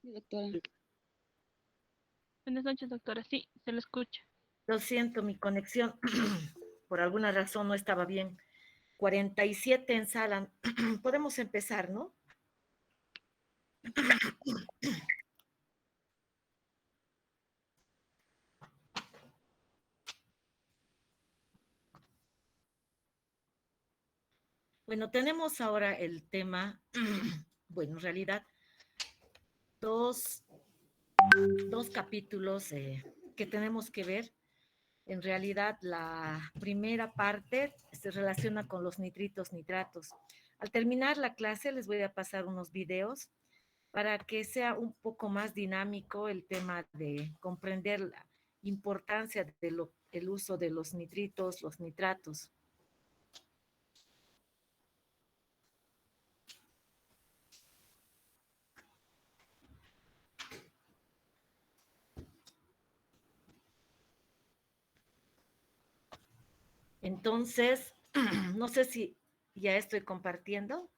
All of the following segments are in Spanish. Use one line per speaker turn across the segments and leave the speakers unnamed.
Sí, doctora.
Buenas noches, doctora. Sí, se lo escucha.
Lo siento, mi conexión por alguna razón no estaba bien. 47 en sala. Podemos empezar, ¿no? Bueno, tenemos ahora el tema, bueno, en realidad, dos, dos capítulos que tenemos que ver. En realidad, la primera parte se relaciona con los nitritos, nitratos. Al terminar la clase, les voy a pasar unos videos para que sea un poco más dinámico el tema de comprender la importancia del uso de los nitritos, los nitratos. Entonces, no sé si ya estoy compartiendo.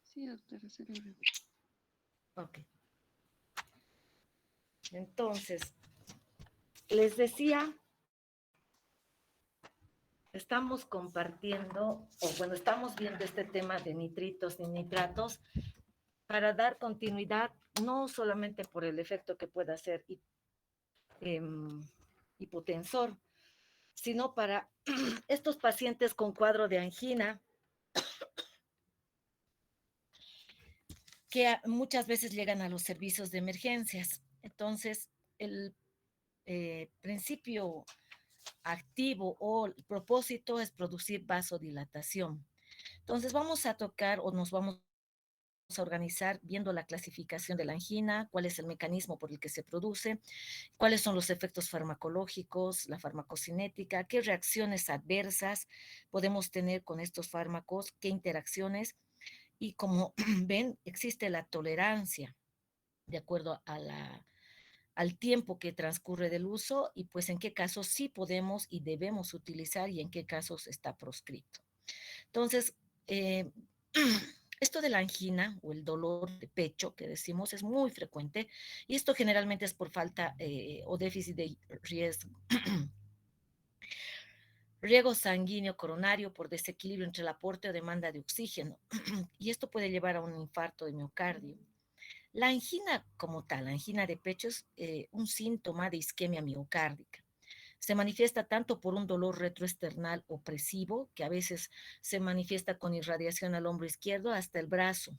Sí, doctora, se le ve.
Ok. Entonces, les decía, estamos compartiendo, o bueno, estamos viendo este tema de nitritos y nitratos para dar continuidad, no solamente por el efecto que pueda hacer hipotensor, sino para estos pacientes con cuadro de angina que muchas veces llegan a los servicios de emergencias. Entonces, el principio activo o el propósito es producir vasodilatación. Entonces, vamos a tocar o nos vamos a organizar viendo la clasificación de la angina, cuál es el mecanismo por el que se produce, cuáles son los efectos farmacológicos, la farmacocinética, qué reacciones adversas podemos tener con estos fármacos, qué interacciones. Y como ven, existe la tolerancia de acuerdo al tiempo que transcurre del uso y pues en qué casos sí podemos y debemos utilizar y en qué casos está proscrito. Entonces, eh, esto de la angina o el dolor de pecho que decimos es muy frecuente y esto generalmente es por falta o déficit de riego sanguíneo coronario por desequilibrio entre el aporte o demanda de oxígeno y esto puede llevar a un infarto de miocardio. La angina como tal, la angina de pecho es un síntoma de isquemia miocárdica. Se manifiesta tanto por un dolor retroesternal opresivo, que a veces se manifiesta con irradiación al hombro izquierdo hasta el brazo.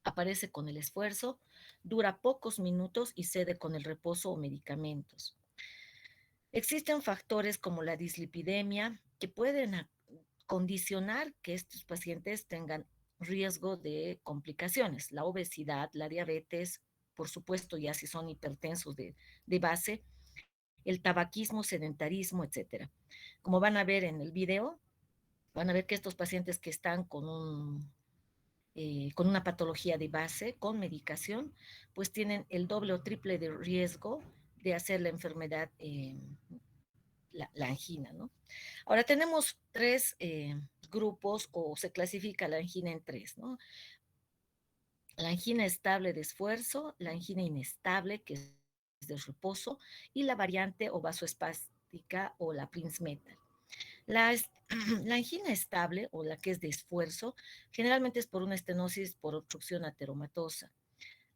Aparece con el esfuerzo, dura pocos minutos y cede con el reposo o medicamentos. Existen factores como la dislipidemia que pueden condicionar que estos pacientes tengan riesgo de complicaciones, la obesidad, la diabetes, por supuesto ya si son hipertensos de base, el tabaquismo, sedentarismo, etcétera. Como van a ver en el video, van a ver que estos pacientes que están con una patología de base, con medicación, pues tienen el doble o triple de riesgo de hacer la enfermedad, la angina, ¿no? Ahora tenemos tres grupos o se clasifica la angina en tres, ¿no? La angina estable de esfuerzo, la angina inestable, que es de reposo, y la variante o vasoespástica o la Prince-Metal. La, la angina estable o la que es de esfuerzo generalmente es por una estenosis por obstrucción ateromatosa.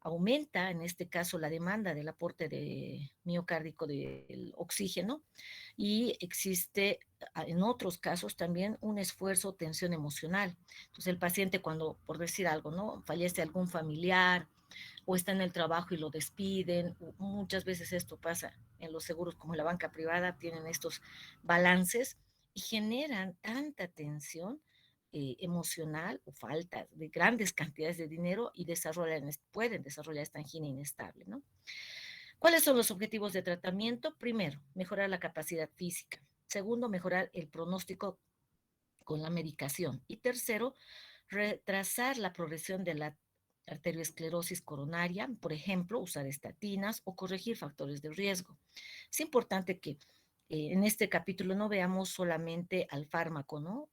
Aumenta en este caso la demanda del aporte de miocárdico del oxígeno y existe en otros casos también un esfuerzo o tensión emocional. Entonces el paciente cuando, por decir algo, ¿no? Fallece algún familiar o está en el trabajo y lo despiden, muchas veces esto pasa en los seguros como en la banca privada, tienen estos balances y generan tanta tensión emocional o falta de grandes cantidades de dinero y pueden desarrollar esta angina inestable, ¿no? ¿Cuáles son los objetivos de tratamiento? Primero, mejorar la capacidad física. Segundo, mejorar el pronóstico con la medicación. Y tercero, retrasar la progresión de la arteriosclerosis coronaria, por ejemplo, usar estatinas o corregir factores de riesgo. Es importante que en este capítulo no veamos solamente al fármaco, ¿no?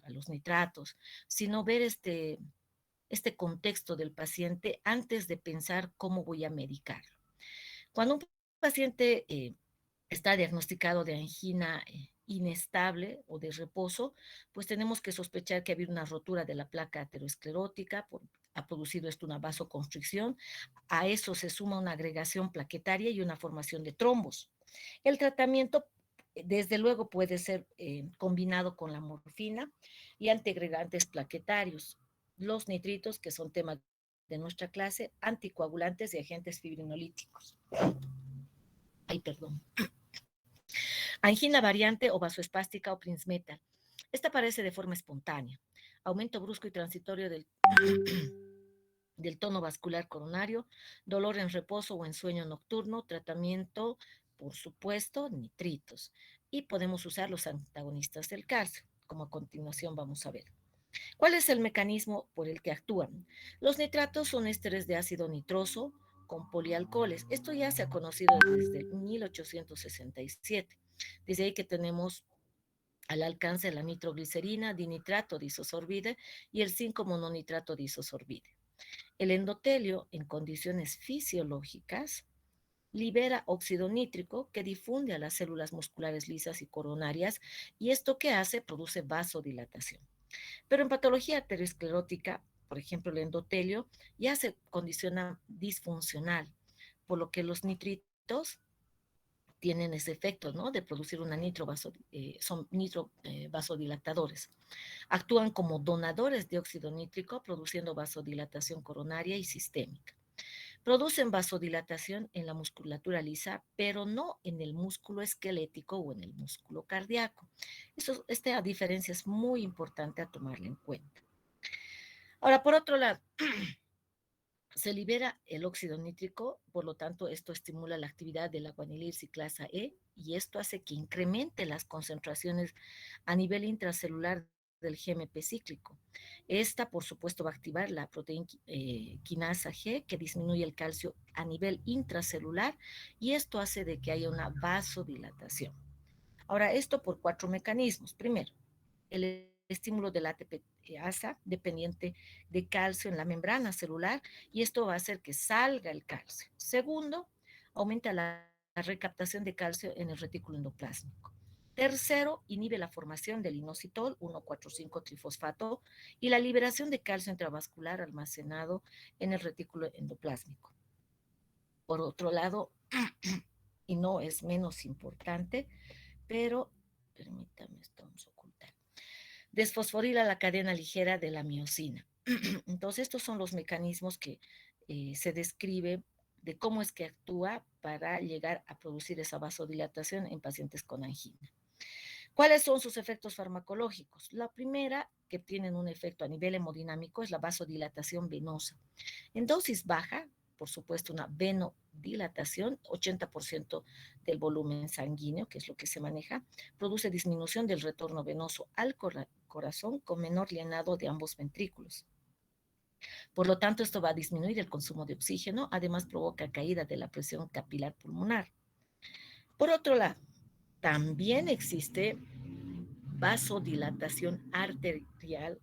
A los nitratos, sino ver este contexto del paciente antes de pensar cómo voy a medicarlo. Cuando un paciente está diagnosticado de angina inestable o de reposo, pues tenemos que sospechar que ha habido una rotura de la placa aterosclerótica, ha producido esto una vasoconstricción, a eso se suma una agregación plaquetaria y una formación de trombos. El tratamiento, desde luego, puede ser combinado con la morfina y antiagregantes plaquetarios, los nitritos, que son temas de nuestra clase, anticoagulantes y agentes fibrinolíticos. Ay, perdón. Angina variante o vasoespástica o Prinzmetal. Esta aparece de forma espontánea. Aumento brusco y transitorio del tono vascular coronario, dolor en reposo o en sueño nocturno, tratamiento, por supuesto, nitritos. Y podemos usar los antagonistas del calcio, como a continuación vamos a ver. ¿Cuál es el mecanismo por el que actúan? Los nitratos son ésteres de ácido nitroso con polialcoholes. Esto ya se ha conocido desde 1867. Desde ahí que tenemos al alcance la nitroglicerina, dinitrato disosorbide y el 5-mononitrato disosorbide. El endotelio, en condiciones fisiológicas, libera óxido nítrico que difunde a las células musculares lisas y coronarias, y esto que hace produce vasodilatación. Pero en patología arteriosclerótica, por ejemplo el endotelio, ya se condiciona disfuncional, por lo que los nitritos tienen ese efecto, ¿no? De producir una son nitrovasodilatadores. Actúan como donadores de óxido nítrico, produciendo vasodilatación coronaria y sistémica. Producen vasodilatación en la musculatura lisa, pero no en el músculo esquelético o en el músculo cardíaco. Esta diferencia es muy importante a tomarla en cuenta. Ahora, por otro lado, se libera el óxido nítrico, por lo tanto, esto estimula la actividad de la guanilil ciclasa E y esto hace que incremente las concentraciones a nivel intracelular del GMP cíclico. Esta, por supuesto, va a activar la proteína quinasa G, que disminuye el calcio a nivel intracelular, y esto hace de que haya una vasodilatación. Ahora, esto por 4 mecanismos. Primero, el estímulo del ATPasa dependiente de calcio en la membrana celular, y esto va a hacer que salga el calcio. Segundo, aumenta la recaptación de calcio en el retículo endoplásmico. Tercero, inhibe la formación del inositol 1,4,5-trifosfato y la liberación de calcio intravascular almacenado en el retículo endoplásmico. Por otro lado, y no es menos importante, pero permítame, esto vamos a ocultar, desfosforila la cadena ligera de la miosina. Entonces, estos son los mecanismos que se describe de cómo es que actúa para llegar a producir esa vasodilatación en pacientes con angina. ¿Cuáles son sus efectos farmacológicos? La primera, que tienen un efecto a nivel hemodinámico, es la vasodilatación venosa. En dosis baja, por supuesto, una venodilatación, 80% del volumen sanguíneo, que es lo que se maneja, produce disminución del retorno venoso al corazón con menor llenado de ambos ventrículos. Por lo tanto, esto va a disminuir el consumo de oxígeno, además provoca caída de la presión capilar pulmonar. Por otro lado, también existe vasodilatación arterial.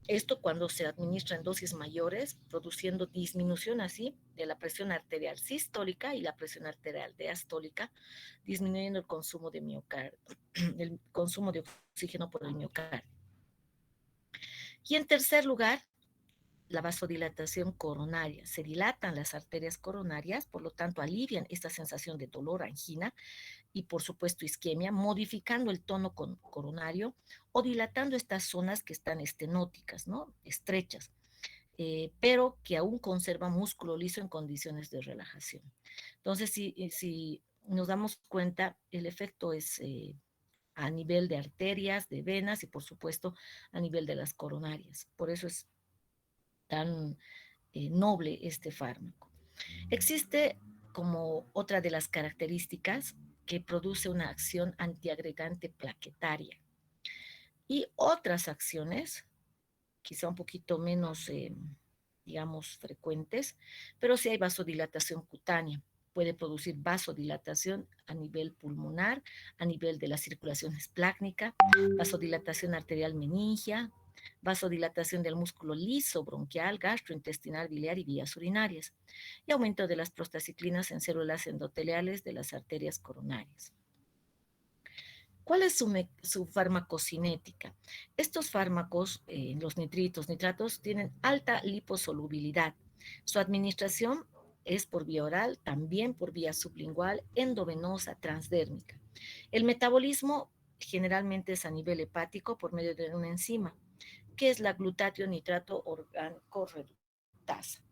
Esto cuando se administra en dosis mayores, produciendo disminución así de la presión arterial sistólica y la presión arterial diastólica, disminuyendo el consumo de miocardio, el consumo de oxígeno por el miocardio. Y en tercer lugar, la vasodilatación coronaria. Se dilatan las arterias coronarias, por lo tanto alivian esta sensación de dolor, angina y por supuesto isquemia, modificando el tono coronario o dilatando estas zonas que están estenóticas, ¿no? Estrechas, pero que aún conservan músculo liso en condiciones de relajación. Entonces, si nos damos cuenta, el efecto es a nivel de arterias, de venas y por supuesto a nivel de las coronarias. Por eso es tan noble este fármaco. Existe como otra de las características que produce una acción antiagregante plaquetaria y otras acciones, quizá un poquito menos, digamos, frecuentes, pero sí hay vasodilatación cutánea. Puede producir vasodilatación a nivel pulmonar, a nivel de la circulación esplácnica, vasodilatación arterial meningia, vasodilatación del músculo liso bronquial, gastrointestinal, biliar y vías urinarias, y aumento de las prostaciclinas en células endoteliales de las arterias coronarias. ¿Cuál es su farmacocinética? Estos fármacos, los nitritos, nitratos, tienen alta liposolubilidad. Su administración es por vía oral, también por vía sublingual, endovenosa, transdérmica. El metabolismo generalmente es a nivel hepático por medio de una enzima, que es la glutatio nitrato orgánico reductasa.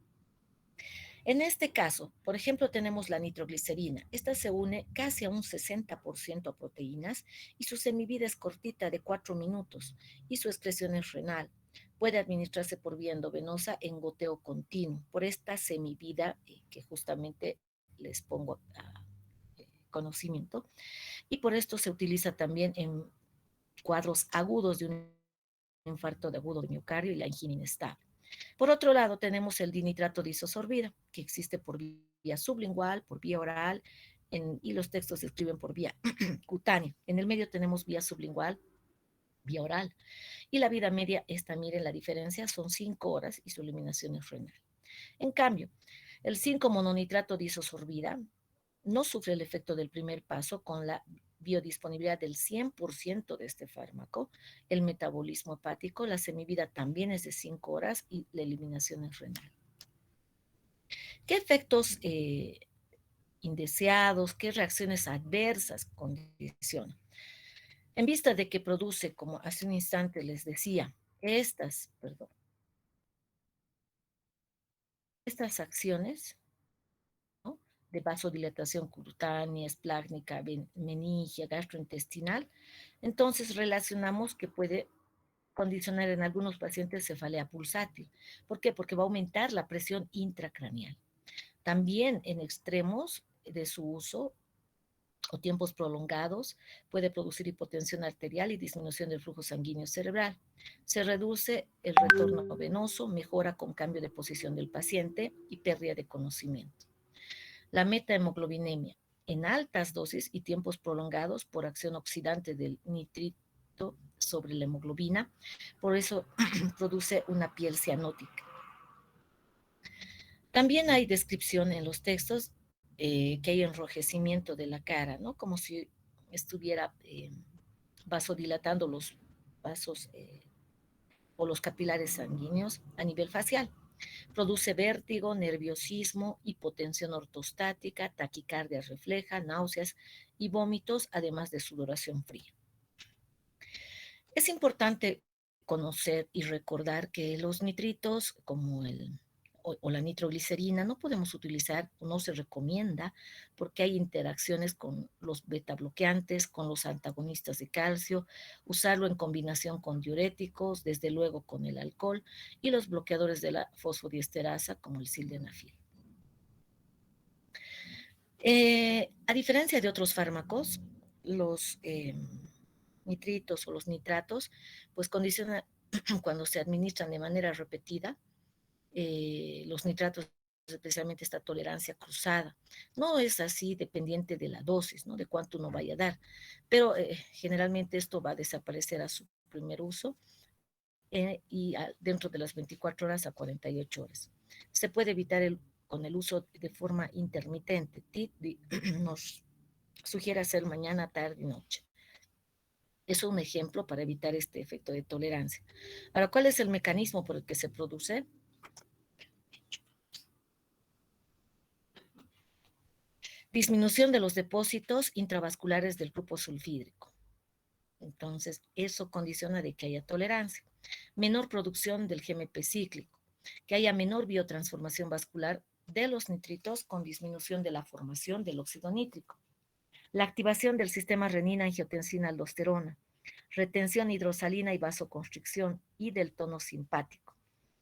En este caso, por ejemplo, tenemos la nitroglicerina. Esta se une casi a un 60% a proteínas y su semivida es cortita de 4 minutos y su excreción es renal. Puede administrarse por vía endovenosa en goteo continuo, por esta semivida que justamente les pongo a conocimiento. Y por esto se utiliza también en cuadros agudos de un infarto de agudo de miocardio y la angina inestable. Por otro lado, tenemos el dinitrato de isosorbida, que existe por vía sublingual, por vía oral, y los textos se escriben por vía cutánea. En el medio tenemos vía sublingual, vía oral. Y la vida media, miren la diferencia, son 5 horas y su eliminación es renal. En cambio, el 5-mononitrato de isosorbida no sufre el efecto del primer paso con la biodisponibilidad del 100% de este fármaco, el metabolismo hepático, la semivida también es de 5 horas y la eliminación es renal. ¿Qué efectos indeseados, qué reacciones adversas condiciona? En vista de que produce, como hace un instante les decía, estas acciones, ¿no?, de vasodilatación cutánea, esplácnica, meningia, gastrointestinal, entonces relacionamos que puede condicionar en algunos pacientes cefalea pulsátil. ¿Por qué? Porque va a aumentar la presión intracraneal. También en extremos de su uso o tiempos prolongados puede producir hipotensión arterial y disminución del flujo sanguíneo cerebral. Se reduce el retorno venoso, mejora con cambio de posición del paciente y pérdida de conocimiento. La metahemoglobinemia en altas dosis y tiempos prolongados por acción oxidante del nitrito sobre la hemoglobina, por eso produce una piel cianótica. También hay descripción en los textos que hay enrojecimiento de la cara, ¿no?, como si estuviera vasodilatando los vasos o los capilares sanguíneos a nivel facial. Produce vértigo, nerviosismo, hipotensión ortostática, taquicardia refleja, náuseas y vómitos, además de sudoración fría. Es importante conocer y recordar que los nitritos, como o la nitroglicerina, no podemos utilizar, no se recomienda, porque hay interacciones con los beta bloqueantes, con los antagonistas de calcio, usarlo en combinación con diuréticos, desde luego con el alcohol, y los bloqueadores de la fosfodiesterasa, como el sildenafil. A diferencia de otros fármacos, los nitritos o los nitratos, pues condicionan cuando se administran de manera repetida, los nitratos, especialmente esta tolerancia cruzada. No es así dependiente de la dosis, ¿no?, de cuánto uno vaya a dar, pero generalmente esto va a desaparecer a su primer uso y dentro de las 24 horas a 48 horas. Se puede evitar con el uso de forma intermitente. Nos sugiere hacer mañana, tarde y noche. Es un ejemplo para evitar este efecto de tolerancia. Ahora, ¿cuál es el mecanismo por el que se produce? Disminución de los depósitos intravasculares del grupo sulfídrico. Entonces, eso condiciona de que haya tolerancia. Menor producción del GMP cíclico, que haya menor biotransformación vascular de los nitritos con disminución de la formación del óxido nítrico. La activación del sistema renina-angiotensina-aldosterona, retención hidrosalina y vasoconstricción y del tono simpático.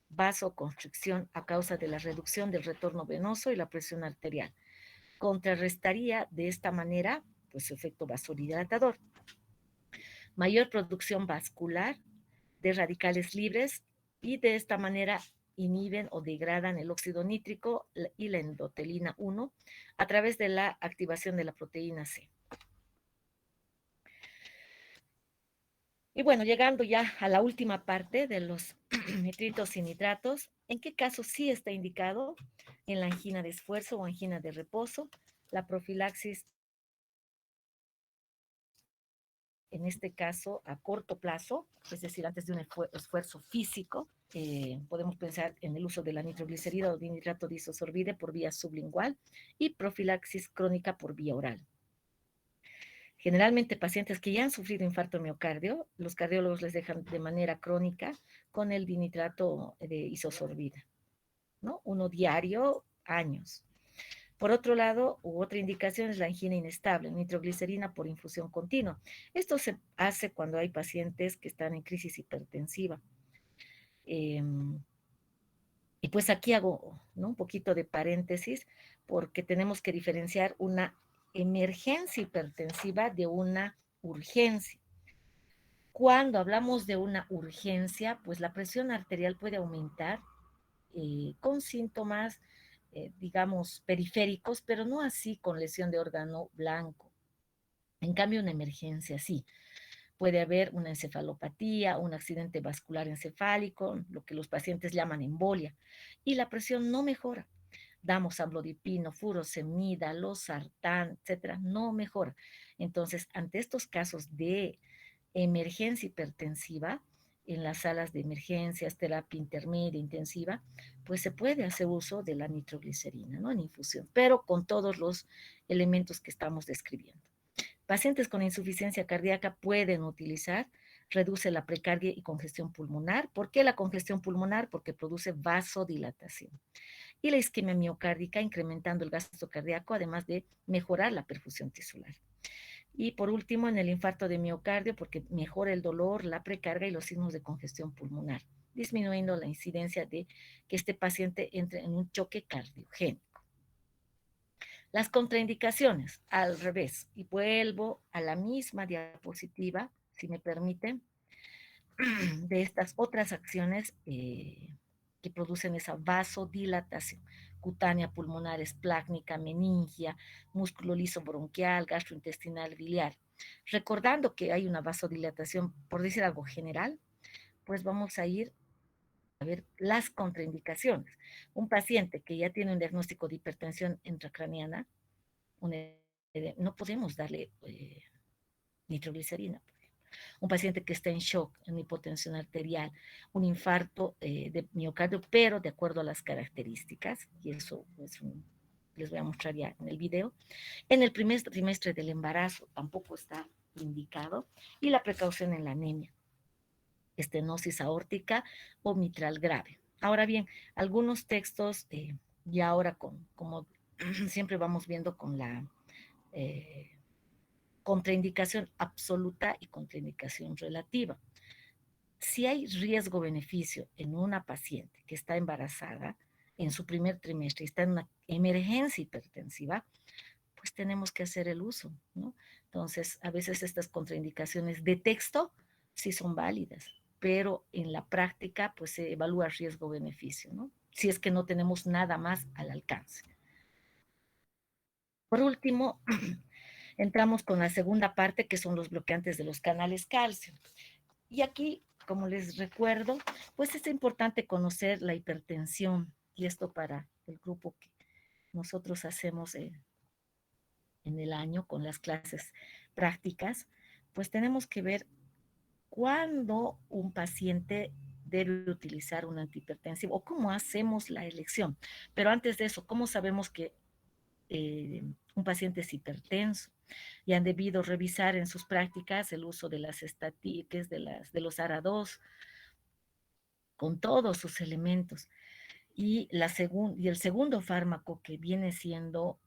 Vasoconstricción a causa de la reducción del retorno venoso y la presión arterial. Contrarrestaría de esta manera, pues, su efecto vasodilatador. Mayor producción vascular de radicales libres y de esta manera inhiben o degradan el óxido nítrico y la endotelina 1 a través de la activación de la proteína C. Y bueno, llegando ya a la última parte de los nitritos y nitratos, ¿en qué caso sí está indicado? En la angina de esfuerzo o angina de reposo, la profilaxis, en este caso a corto plazo, es decir, antes de un esfuerzo físico, podemos pensar en el uso de la nitroglicerida o dinitrato de isosorbide por vía sublingual y profilaxis crónica por vía oral. Generalmente pacientes que ya han sufrido infarto de miocardio, los cardiólogos les dejan de manera crónica con el dinitrato de isosorbida, ¿no? Uno diario, años. Por otro lado, otra indicación es la angina inestable, nitroglicerina por infusión continua. Esto se hace cuando hay pacientes que están en crisis hipertensiva. Eh, y pues aquí hago, ¿no?, un poquito de paréntesis porque tenemos que diferenciar una emergencia hipertensiva de una urgencia. Cuando hablamos de una urgencia, pues la presión arterial puede aumentar con síntomas, digamos, periféricos, pero no así con lesión de órgano blanco. En cambio, una emergencia sí. Puede haber una encefalopatía, un accidente vascular encefálico, lo que los pacientes llaman embolia, y la presión no mejora. Damos amlodipino, furosemida, losartán, etcétera, no mejora. Entonces, ante estos casos de emergencia hipertensiva, en las salas de emergencias, terapia intermedia, intensiva, pues se puede hacer uso de la nitroglicerina, ¿no?, en infusión, pero con todos los elementos que estamos describiendo. Pacientes con insuficiencia cardíaca pueden utilizar, reduce la precardia y congestión pulmonar. ¿Por qué la congestión pulmonar? Porque produce vasodilatación. Y la isquemia miocárdica, incrementando el gasto cardíaco, además de mejorar la perfusión tisular. Y por último, en el infarto de miocardio, porque mejora el dolor, la precarga y los signos de congestión pulmonar, disminuyendo la incidencia de que este paciente entre en un choque cardiogénico. Las contraindicaciones, al revés, y vuelvo a la misma diapositiva, si me permiten, de estas otras acciones que producen esa vasodilatación cutánea, pulmonar, esplácnica, meningia, músculo liso bronquial, gastrointestinal, biliar. Recordando que hay una vasodilatación, por decir algo general, pues vamos a ir a ver las contraindicaciones. Un paciente que ya tiene un diagnóstico de hipertensión intracraniana, no podemos darle nitroglicerina. Un paciente que está en shock, en hipotensión arterial, un infarto de miocardio, pero de acuerdo a las características, y eso pues, les voy a mostrar ya en el video. En el primer trimestre del embarazo tampoco está indicado, y la precaución en la anemia, estenosis aórtica o mitral grave. Ahora bien, algunos textos, ya ahora como siempre vamos viendo con la contraindicación absoluta y contraindicación relativa. Si hay riesgo-beneficio en una paciente que está embarazada en su primer trimestre y está en una emergencia hipertensiva, pues tenemos que hacer el uso, ¿no? Entonces, a veces estas contraindicaciones de texto sí son válidas, pero en la práctica, pues se evalúa riesgo-beneficio, ¿no? Si es que no tenemos nada más al alcance. Por último, entramos con la segunda parte, que son los bloqueantes de los canales calcio. Y aquí, como les recuerdo, pues es importante conocer la hipertensión, y esto para el grupo que nosotros hacemos en el año con las clases prácticas, pues tenemos que ver cuándo un paciente debe utilizar un antihipertensivo o cómo hacemos la elección. Pero antes de eso, ¿cómo sabemos que un paciente es hipertenso? Y han debido revisar en sus prácticas el uso de las estatinas, de los ARA2, con todos sus elementos. Y el segundo fármaco que viene siendo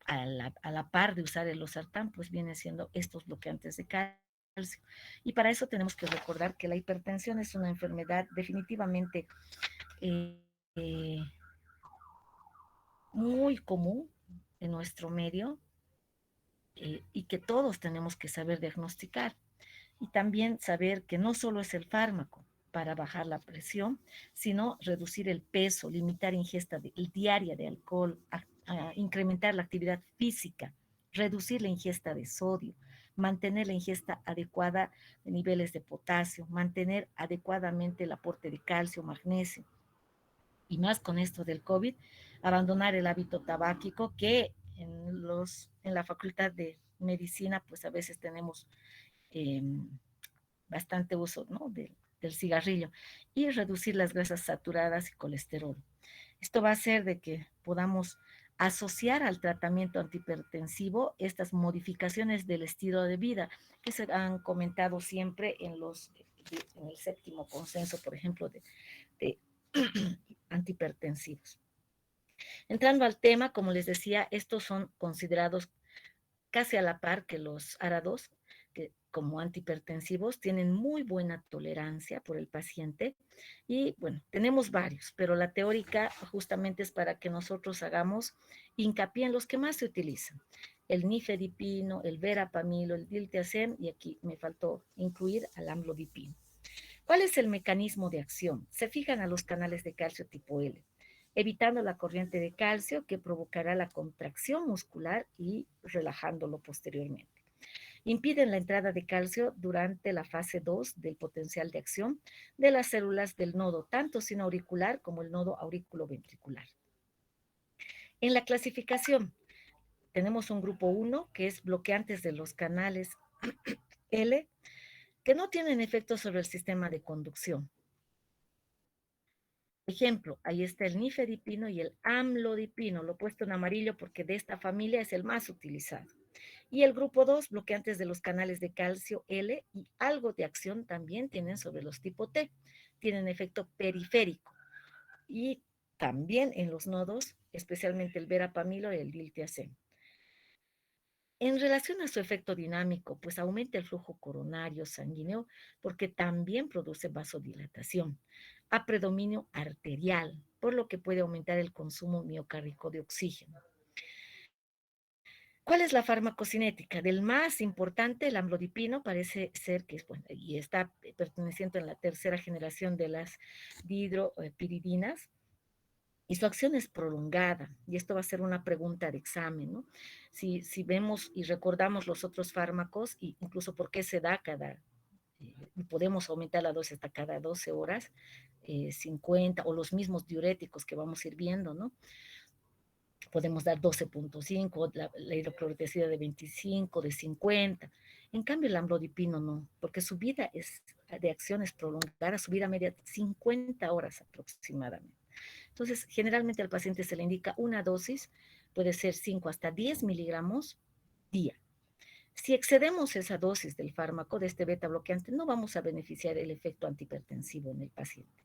a la par de usar el losartán, pues viene siendo estos bloqueantes de calcio. Y para eso tenemos que recordar que la hipertensión es una enfermedad definitivamente eh, eh, muy común en nuestro medio, y que todos tenemos que saber diagnosticar. Y también saber que no solo es el fármaco para bajar la presión, sino reducir el peso, limitar ingesta diaria de alcohol, incrementar la actividad física, reducir la ingesta de sodio, mantener la ingesta adecuada de niveles de potasio, mantener adecuadamente el aporte de calcio, magnesio, y más con esto del COVID, abandonar el hábito tabáquico que en la Facultad de Medicina pues a veces tenemos eh, bastante uso, ¿no? Del cigarrillo, y reducir las grasas saturadas y colesterol. Esto va a hacer de que podamos asociar al tratamiento antihipertensivo estas modificaciones del estilo de vida que se han comentado siempre en el séptimo consenso, por ejemplo, de antihipertensivos. Entrando al tema, como les decía, estos son considerados casi a la par que los ARA2, que como antihipertensivos tienen muy buena tolerancia por el paciente. Y bueno, tenemos varios, pero la teórica justamente es para que nosotros hagamos hincapié en los que más se utilizan. El nifedipino, el verapamilo, el diltiazem, y aquí me faltó incluir al amlodipino. ¿Cuál es el mecanismo de acción? Se fijan a los canales de calcio tipo L, evitando la corriente de calcio que provocará la contracción muscular y relajándolo posteriormente. Impiden la entrada de calcio durante la fase 2 del potencial de acción de las células del nodo, tanto sinoauricular como el nodo aurículo-ventricular. En la clasificación, tenemos un grupo 1, que es bloqueantes de los canales L, que no tienen efecto sobre el sistema de conducción. Ejemplo, ahí está el nifedipino y el amlodipino, lo he puesto en amarillo porque de esta familia es el más utilizado. Y el grupo 2, bloqueantes de los canales de calcio L y algo de acción también tienen sobre los tipo T. Tienen efecto periférico y también en los nodos, especialmente el verapamilo y el diltiazem. En relación a su efecto dinámico, pues aumenta el flujo coronario sanguíneo porque también produce vasodilatación, a predominio arterial, por lo que puede aumentar el consumo miocárdico de oxígeno. ¿Cuál es la farmacocinética? Del más importante, el amlodipino, parece ser que es bueno, y está perteneciente a la tercera generación de las dihidropiridinas, y su acción es prolongada, y esto va a ser una pregunta de examen, ¿no? Si vemos y recordamos los otros fármacos, e incluso por qué se da podemos aumentar la dosis hasta cada 12 horas, 50, o los mismos diuréticos que vamos a ir viendo, ¿no? Podemos dar 12.5, la hidroclorotiazida de 25, de 50. En cambio, el amlodipino no, porque su vida es de acciones prolongadas, su vida media 50 horas aproximadamente. Entonces, generalmente al paciente se le indica una dosis, puede ser 5 hasta 10 miligramos día. Si excedemos esa dosis del fármaco, de este beta bloqueante, no vamos a beneficiar el efecto antihipertensivo en el paciente.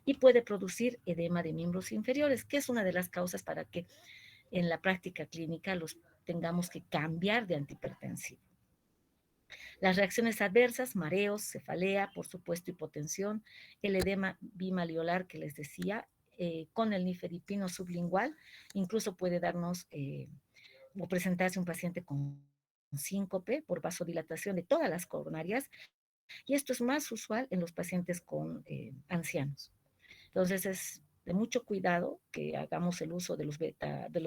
Y puede producir edema de miembros inferiores, que es una de las causas para que en la práctica clínica los tengamos que cambiar de antihipertensivo. Las reacciones adversas, mareos, cefalea, por supuesto hipotensión, el edema bimaliolar que les decía, con el nifedipino sublingual, incluso puede darnos o presentarse un paciente con síncope por vasodilatación de todas las coronarias, y esto es más usual en los pacientes con ancianos. Entonces es de mucho cuidado que hagamos el uso de los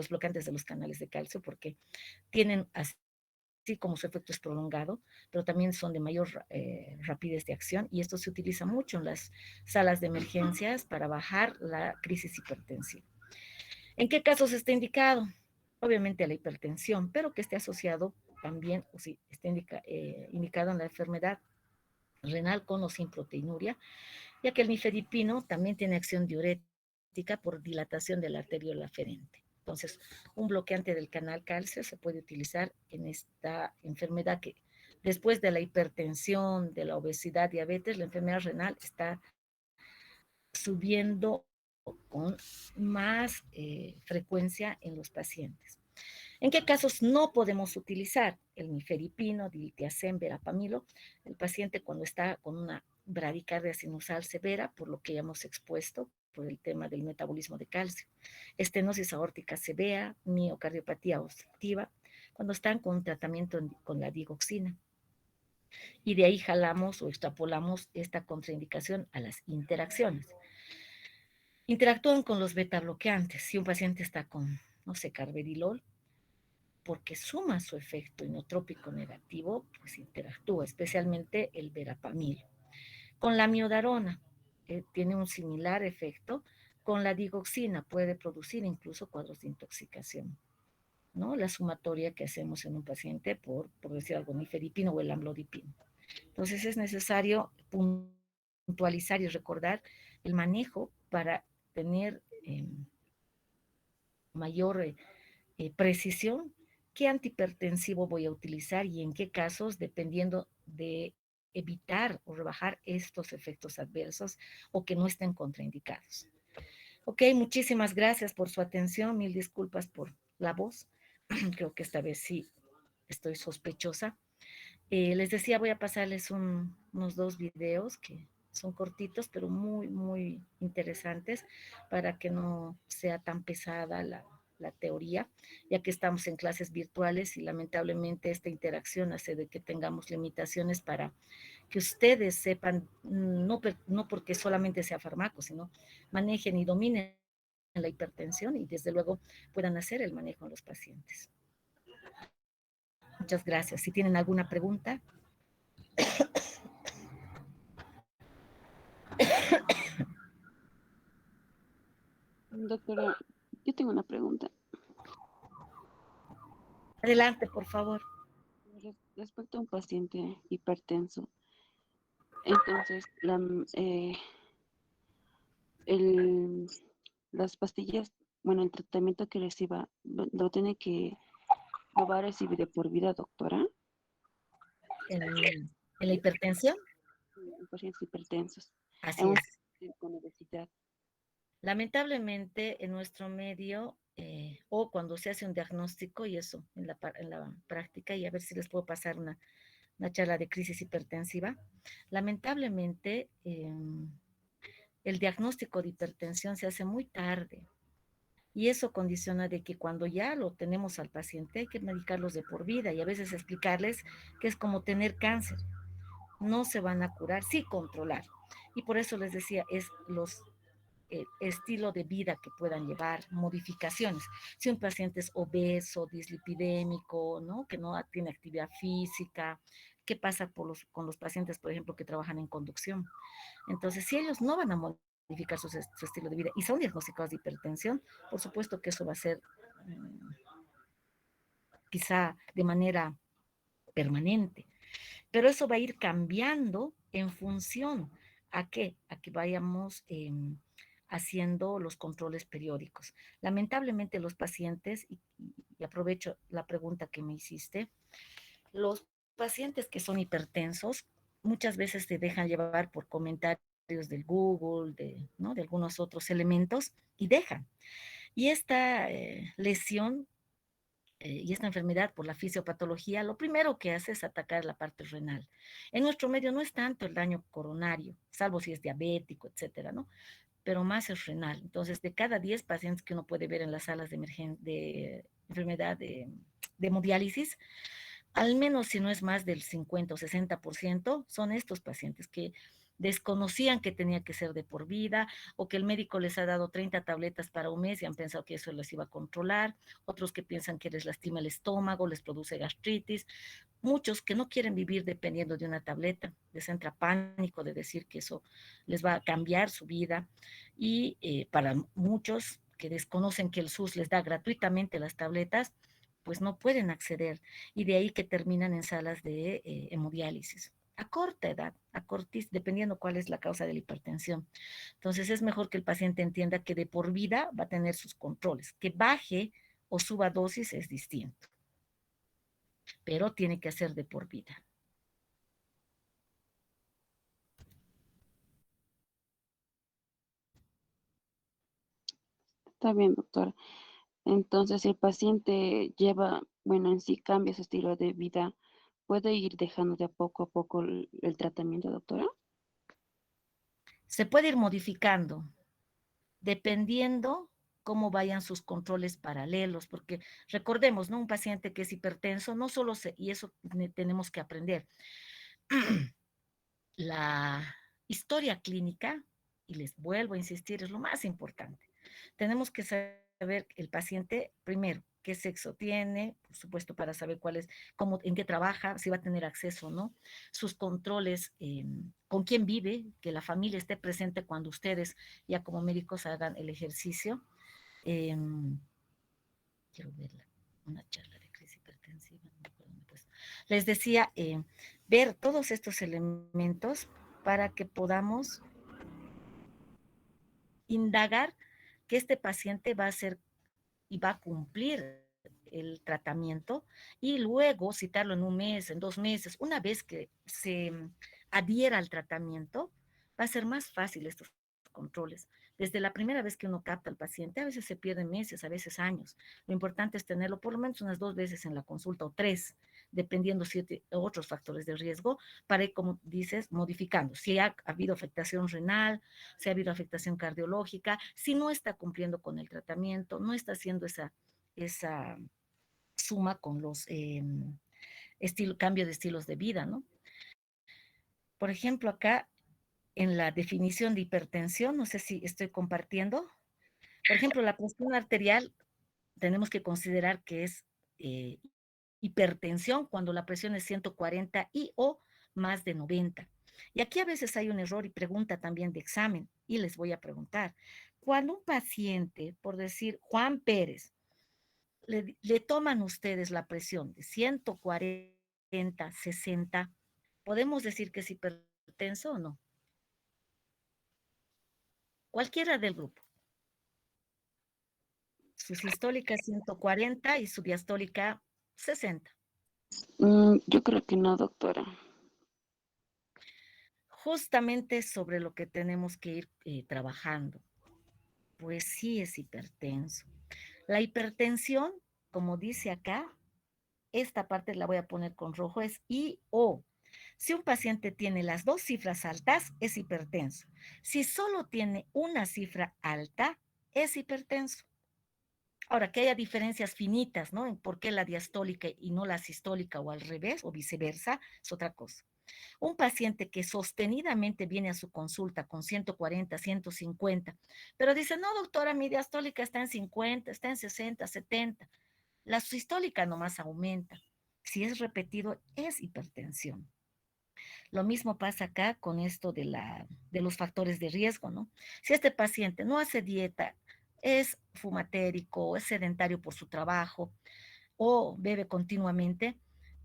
bloqueantes de los canales de calcio, porque tienen así como su efecto es prolongado, pero también son de mayor rapidez de acción, y esto se utiliza mucho en las salas de emergencias para bajar la crisis hipertensiva. ¿En qué casos está indicado? Obviamente la hipertensión, pero que esté asociado también, o si está indicado en la enfermedad renal con o sin proteinuria, ya que el nifedipino también tiene acción diurética por dilatación de la arteriola aferente. Entonces, un bloqueante del canal calcio se puede utilizar en esta enfermedad que después de la hipertensión, de la obesidad, diabetes, la enfermedad renal está subiendo con más frecuencia en los pacientes. ¿En qué casos no podemos utilizar el nifedipino, diltiazem, verapamilo? El paciente cuando está con una bradicardia sinusal severa, por lo que ya hemos expuesto, por el tema del metabolismo de calcio, estenosis aórtica severa, miocardiopatía obstructiva, cuando están con tratamiento con la digoxina. Y de ahí jalamos o extrapolamos esta contraindicación a las interacciones. Interactúan con los beta bloqueantes. Si un paciente está con, no sé, carvedilol, porque suma su efecto inotrópico negativo, pues interactúa, especialmente el verapamil. Con la miodarona tiene un similar efecto, con la digoxina puede producir incluso cuadros de intoxicación, ¿no? La sumatoria que hacemos en un paciente por decir algo, nifedipino o el amlodipino. Entonces es necesario puntualizar y recordar el manejo para tener mayor precisión qué antihipertensivo voy a utilizar y en qué casos, dependiendo de evitar o rebajar estos efectos adversos o que no estén contraindicados. Ok, muchísimas gracias por su atención, mil disculpas por la voz, creo que esta vez sí estoy sospechosa. Les decía, voy a pasarles unos 2 videos que son cortitos, pero muy, muy interesantes para que no sea tan pesada la teoría, ya que estamos en clases virtuales y lamentablemente esta interacción hace de que tengamos limitaciones para que ustedes sepan, no porque solamente sea fármaco, sino manejen y dominen la hipertensión y desde luego puedan hacer el manejo en los pacientes. Muchas gracias. Si tienen alguna pregunta.
Doctora, yo tengo una pregunta.
Adelante, por favor.
Respecto a un paciente hipertenso, entonces el, las pastillas, bueno, el tratamiento que reciba, lo tiene que, lo va a recibir de por vida, doctora,
En la hipertensión,
en pacientes hipertensos, en
así
un
es.
paciente con obesidad.
Lamentablemente en nuestro medio, o cuando se hace un diagnóstico, y eso en la práctica, y a ver si les puedo pasar una charla de crisis hipertensiva, lamentablemente el diagnóstico de hipertensión se hace muy tarde. Y eso condiciona de que cuando ya lo tenemos al paciente hay que medicarlos de por vida y a veces explicarles que es como tener cáncer. No se van a curar, sí controlar. Y por eso les decía, es los estilo de vida que puedan llevar, modificaciones. Si un paciente es obeso, dislipidémico, ¿no? Que no tiene actividad física, ¿qué pasa con los pacientes, por ejemplo, que trabajan en conducción? Entonces, si ellos no van a modificar su estilo de vida y son diagnosticados de hipertensión, por supuesto que eso va a ser quizá de manera permanente, pero eso va a ir cambiando en función a qué, a que vayamos haciendo los controles periódicos. Lamentablemente los pacientes, y aprovecho la pregunta que me hiciste, los pacientes que son hipertensos muchas veces se dejan llevar por comentarios del Google, ¿no? De algunos otros elementos y dejan. Y esta lesión y esta enfermedad por la fisiopatología, lo primero que hace es atacar la parte renal. En nuestro medio no es tanto el daño coronario, salvo si es diabético, etcétera, ¿no? Pero más es renal. Entonces, de cada 10 pacientes que uno puede ver en las salas de enfermedad de hemodiálisis, al menos si no es más del 50 o 60%, son estos pacientes que desconocían que tenía que ser de por vida o que el médico les ha dado 30 tabletas para un mes y han pensado que eso les iba a controlar, otros que piensan que les lastima el estómago, les produce gastritis, muchos que no quieren vivir dependiendo de una tableta, les entra pánico de decir que eso les va a cambiar su vida y para muchos que desconocen que el SUS les da gratuitamente las tabletas, pues no pueden acceder y de ahí que terminan en salas de hemodiálisis a corta edad, dependiendo cuál es la causa de la hipertensión. Entonces es mejor que el paciente entienda que de por vida va a tener sus controles, que baje o suba dosis es distinto, pero tiene que hacer de por vida.
Está bien, doctora. Entonces, si el paciente lleva, bueno, en sí cambia su estilo de vida, ¿puede ir dejando de a poco el tratamiento, doctora?
Se puede ir modificando dependiendo cómo vayan sus controles paralelos, porque recordemos, ¿no? Un paciente que es hipertenso, no solo y eso tenemos que aprender, la historia clínica, y les vuelvo a insistir, es lo más importante. Tenemos que saber saber el paciente, primero, qué sexo tiene, por supuesto, para saber cuál es, cómo, en qué trabaja, si va a tener acceso o no, sus controles, con quién vive, que la familia esté presente cuando ustedes ya como médicos hagan el ejercicio. Eh, quiero verla, una charla de crisis hipertensiva, no me acuerdo, pues. Les decía, ver todos estos elementos para que podamos indagar que este paciente va a ser y va a cumplir el tratamiento y luego citarlo en un mes, en 2 meses, una vez que se adhiera al tratamiento, va a ser más fácil estos controles. Desde la primera vez que uno capta al paciente, a veces se pierden meses, a veces años. Lo importante es tenerlo por lo menos unas 2 veces en la consulta o 3, dependiendo si otros factores de riesgo, para ir, como dices, modificando. Si ha habido afectación renal, si ha habido afectación cardiológica, si no está cumpliendo con el tratamiento, no está haciendo esa suma con los cambios de estilos de vida, ¿no? Por ejemplo, acá en la definición de hipertensión, no sé si estoy compartiendo, por ejemplo, la presión arterial tenemos que considerar que es eh, hipertensión cuando la presión es 140 y o más de 90. Y aquí a veces hay un error y pregunta también de examen, y les voy a preguntar, cuando un paciente, por decir Juan Pérez, le toman ustedes la presión de 140, 60, ¿podemos decir que es hipertenso o no? Cualquiera del grupo. Su sistólica 140 y su diastólica 60.
Yo creo que no, doctora.
Justamente sobre lo que tenemos que ir trabajando. Pues sí es hipertenso. La hipertensión, como dice acá, esta parte la voy a poner con rojo, es I o. Si un paciente tiene las dos cifras altas, es hipertenso. Si solo tiene una cifra alta, es hipertenso. Ahora, que haya diferencias finitas, ¿no? En por qué la diastólica y no la sistólica o al revés o viceversa, es otra cosa. Un paciente que sostenidamente viene a su consulta con 140, 150, pero dice, no, doctora, mi diastólica está en 50, está en 60, 70. La sistólica nomás aumenta. Si es repetido, es hipertensión. Lo mismo pasa acá con esto de los factores de riesgo, ¿no? Si este paciente no hace dieta, es fumatérico, es sedentario por su trabajo o bebe continuamente,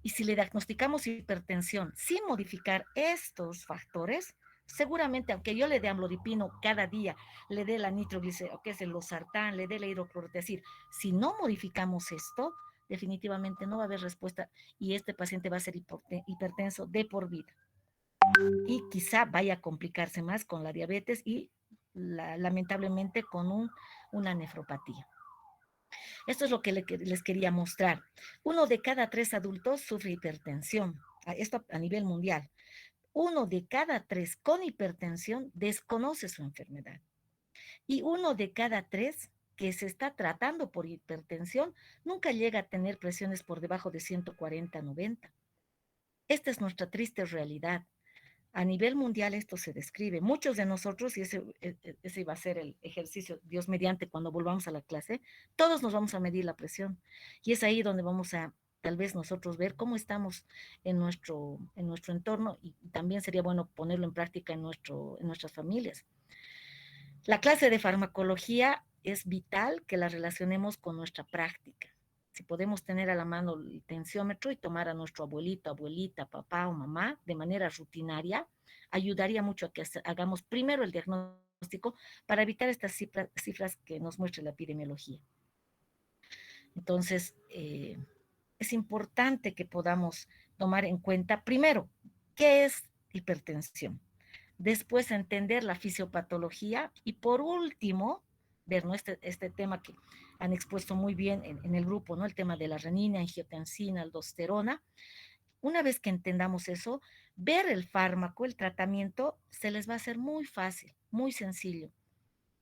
y si le diagnosticamos hipertensión sin modificar estos factores, seguramente, aunque yo le dé amlodipino cada día, le dé la nitroglicerina, que es el losartán, le dé la hidroclorotiazida, es decir, si no modificamos esto, definitivamente no va a haber respuesta y este paciente va a ser hipertenso de por vida y quizá vaya a complicarse más con la diabetes y lamentablemente con una nefropatía. Esto es lo que les quería mostrar. 1 de cada 3 adultos sufre hipertensión, esto a nivel mundial. 1 de cada 3 con hipertensión desconoce su enfermedad. Y 1 de cada 3 que se está tratando por hipertensión nunca llega a tener presiones por debajo de 140-90. Esta es nuestra triste realidad. A nivel mundial esto se describe. Muchos de nosotros, y ese va a ser el ejercicio, Dios mediante, cuando volvamos a la clase, todos nos vamos a medir la presión. Y es ahí donde vamos a tal vez nosotros ver cómo estamos en nuestro entorno y también sería bueno ponerlo en práctica en nuestras familias. La clase de farmacología es vital que la relacionemos con nuestra práctica. Si podemos tener a la mano el tensiómetro y tomar a nuestro abuelito, abuelita, papá o mamá de manera rutinaria, ayudaría mucho a que hagamos primero el diagnóstico para evitar estas cifras que nos muestra la epidemiología. Entonces, es importante que podamos tomar en cuenta primero qué es hipertensión, después entender la fisiopatología y por último, ver, ¿no? este tema que han expuesto muy bien en el grupo, ¿no? El tema de la renina, angiotensina, aldosterona. Una vez que entendamos eso, ver el fármaco, el tratamiento, se les va a hacer muy fácil, muy sencillo.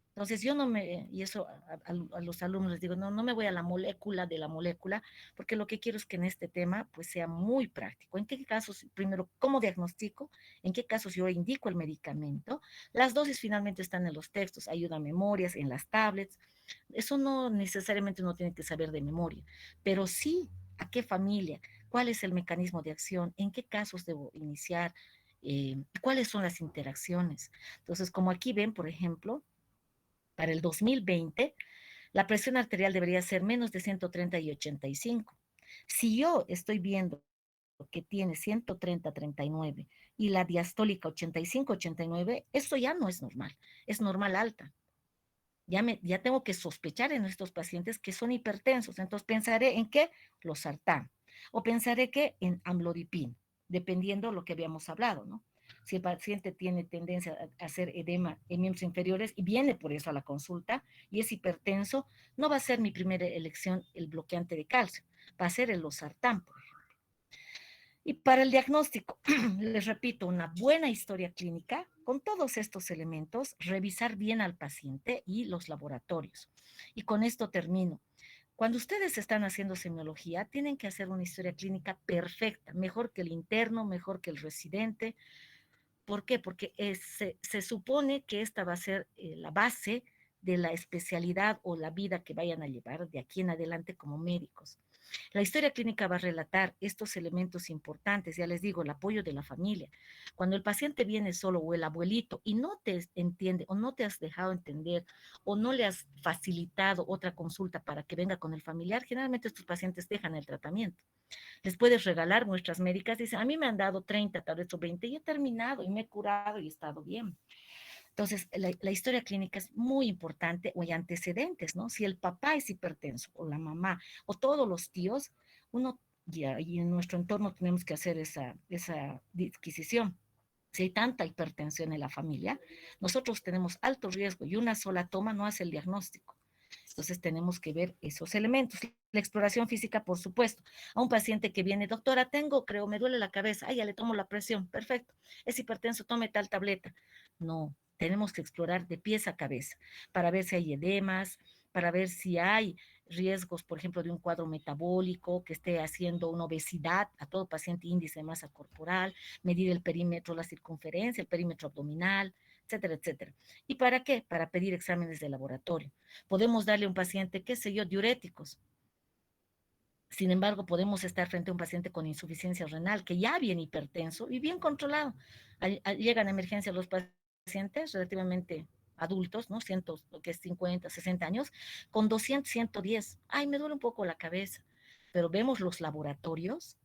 Entonces yo no me, y eso a los alumnos les digo, no me voy a la molécula de la molécula, porque lo que quiero es que en este tema pues sea muy práctico. ¿En qué casos, primero, cómo diagnostico? ¿En qué casos yo indico el medicamento? Las dosis finalmente están en los textos, ayuda a memorias, en las tablets, Eso no necesariamente uno tiene que saber de memoria, pero sí a qué familia, cuál es el mecanismo de acción, en qué casos debo iniciar, cuáles son las interacciones. Entonces, como aquí ven, por ejemplo, para el 2020, la presión arterial debería ser menos de 130 y 85. Si yo estoy viendo que tiene 130-39 y la diastólica 85-89, eso ya no es normal alta. Ya tengo que sospechar en estos pacientes que son hipertensos. Entonces pensaré en qué, losartán, o pensaré que en amlodipín, dependiendo de lo que habíamos hablado, ¿no? Si el paciente tiene tendencia a hacer edema en miembros inferiores y viene por eso a la consulta y es hipertenso, no va a ser mi primera elección el bloqueante de calcio, va a ser el losartán, por ejemplo. Y para el diagnóstico, les repito, una buena historia clínica con todos estos elementos, revisar bien al paciente y los laboratorios. Y con esto termino. Cuando ustedes están haciendo semiología, tienen que hacer una historia clínica perfecta, mejor que el interno, mejor que el residente. ¿Por qué? Porque se supone que esta va a ser la base de la especialidad o la vida que vayan a llevar de aquí en adelante como médicos. La historia clínica va a relatar estos elementos importantes, ya les digo, el apoyo de la familia. Cuando el paciente viene solo o el abuelito y no te entiende o no te has dejado entender o no le has facilitado otra consulta para que venga con el familiar, generalmente estos pacientes dejan el tratamiento. Les puedes regalar muestras médicas, dicen, a mí me han dado 30, tal vez o 20 y he terminado y me he curado y he estado bien. Entonces, la historia clínica es muy importante, o hay antecedentes, ¿no? Si el papá es hipertenso, o la mamá, o todos los tíos, uno, y en nuestro entorno tenemos que hacer esa disquisición. Si hay tanta hipertensión en la familia, nosotros tenemos alto riesgo y una sola toma no hace el diagnóstico. Entonces tenemos que ver esos elementos. La exploración física, por supuesto. A un paciente que viene, doctora, creo, me duele la cabeza, ya le tomo la presión, perfecto. Es hipertenso, tome tal tableta. No, tenemos que explorar de pies a cabeza para ver si hay edemas, para ver si hay riesgos, por ejemplo, de un cuadro metabólico que esté haciendo una obesidad a todo paciente índice de masa corporal, medir el perímetro, la circunferencia, el perímetro abdominal, etcétera, etcétera. ¿Y para qué? Para pedir exámenes de laboratorio. Podemos darle a un paciente, qué sé yo, diuréticos. Sin embargo, podemos estar frente a un paciente con insuficiencia renal que ya viene hipertenso y bien controlado. Llegan a emergencia los pacientes relativamente adultos, ¿no? Lo que es 50, 60 años, con 200, 110. Ay, me duele un poco la cabeza. Pero vemos los laboratorios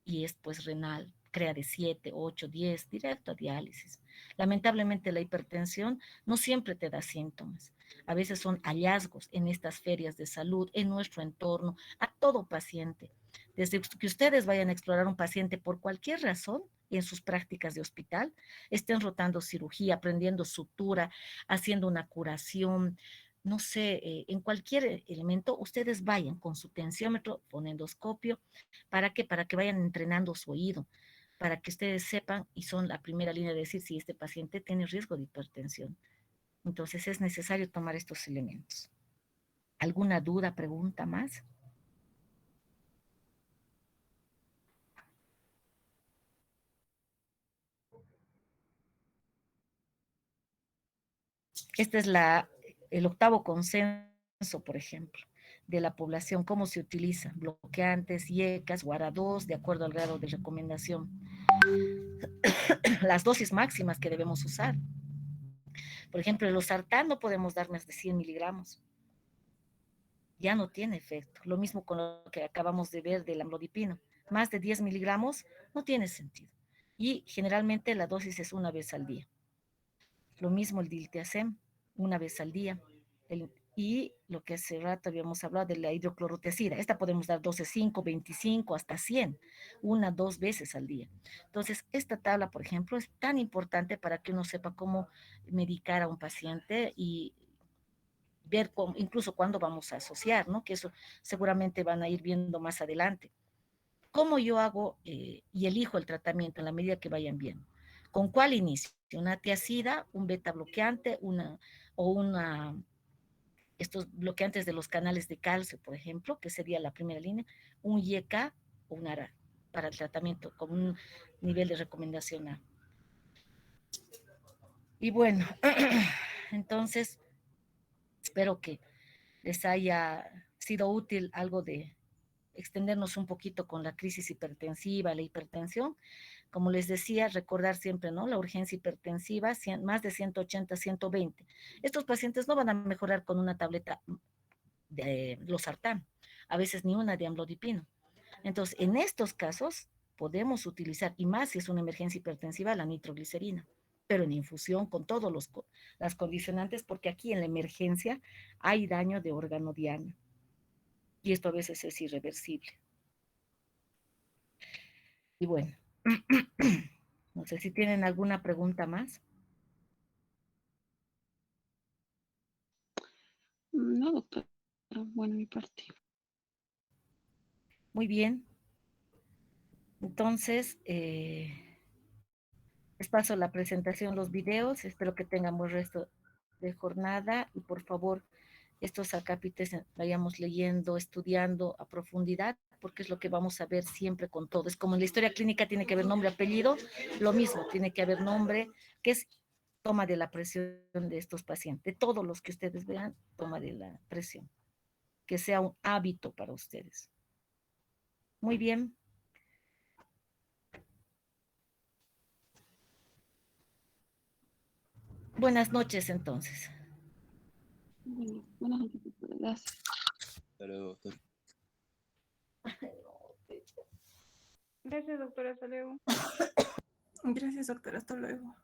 y es pues renal, CREA de 7, 8, 10, directo a diálisis. Lamentablemente la hipertensión no siempre te da síntomas. A veces son hallazgos en estas ferias de salud, en nuestro entorno, a todo paciente. Desde que ustedes vayan a explorar un paciente por cualquier razón, en sus prácticas de hospital, estén rotando cirugía, aprendiendo sutura, haciendo una curación, no sé, en cualquier elemento, ustedes vayan con su tensiómetro, fonendoscopio, ¿para qué? Para que vayan entrenando su oído, para que ustedes sepan y son la primera línea de decir si este paciente tiene riesgo de hipertensión. Entonces es necesario tomar estos elementos. ¿Alguna duda, pregunta más? Este es el octavo consenso, por ejemplo, de la población, cómo se utiliza, bloqueantes, IECAS, GUARA2, de acuerdo al grado de recomendación. Las dosis máximas que debemos usar. Por ejemplo, el losartán no podemos dar más de 100 miligramos. Ya no tiene efecto. Lo mismo con lo que acabamos de ver del amlodipino. Más de 10 miligramos no tiene sentido. Y generalmente la dosis es una vez al día. Lo mismo el diltiazem, una vez al día. Y lo que hace rato habíamos hablado de la hidroclorotesida. Esta podemos dar dosis 5, 25, hasta 100, una, dos veces al día. Entonces, esta tabla, por ejemplo, es tan importante para que uno sepa cómo medicar a un paciente y ver incluso cuándo vamos a asociar, ¿no? Que eso seguramente van a ir viendo más adelante. ¿Cómo yo hago y elijo el tratamiento en la medida que vayan viendo? ¿Con cuál inicio? ¿Una tiacida, un beta bloqueante, estos bloqueantes de los canales de calcio, por ejemplo, que sería la primera línea, un YK o un ARA para el tratamiento con un nivel de recomendación A? Y bueno, entonces espero que les haya sido útil algo de extendernos un poquito con la crisis hipertensiva, la hipertensión. Como les decía, recordar siempre, ¿no? La urgencia hipertensiva, más de 180, 120. Estos pacientes no van a mejorar con una tableta de losartán, a veces ni una de amlodipino. Entonces, en estos casos podemos utilizar, y más si es una emergencia hipertensiva, la nitroglicerina, pero en infusión con todos las condicionantes, porque aquí en la emergencia hay daño de órgano diana. Y esto a veces es irreversible. Y bueno, no sé si tienen alguna pregunta más.
No, doctora. Bueno, mi parte.
Muy bien. Entonces, les paso la presentación, los videos. Espero que tengan buen resto de jornada y por favor, estos acápites vayamos leyendo, estudiando a profundidad, porque es lo que vamos a ver siempre con todo. Es como en la historia clínica tiene que haber nombre, apellido, lo mismo, tiene que haber nombre, que es toma de la presión de estos pacientes, de todos los que ustedes vean, toma de la presión, que sea un hábito para ustedes. Muy bien. Buenas noches, entonces.
Bueno, buenas noches, doctora. Gracias.
Hasta luego, doctor.
Gracias, doctora. Hasta luego.
Gracias, doctora. Hasta luego.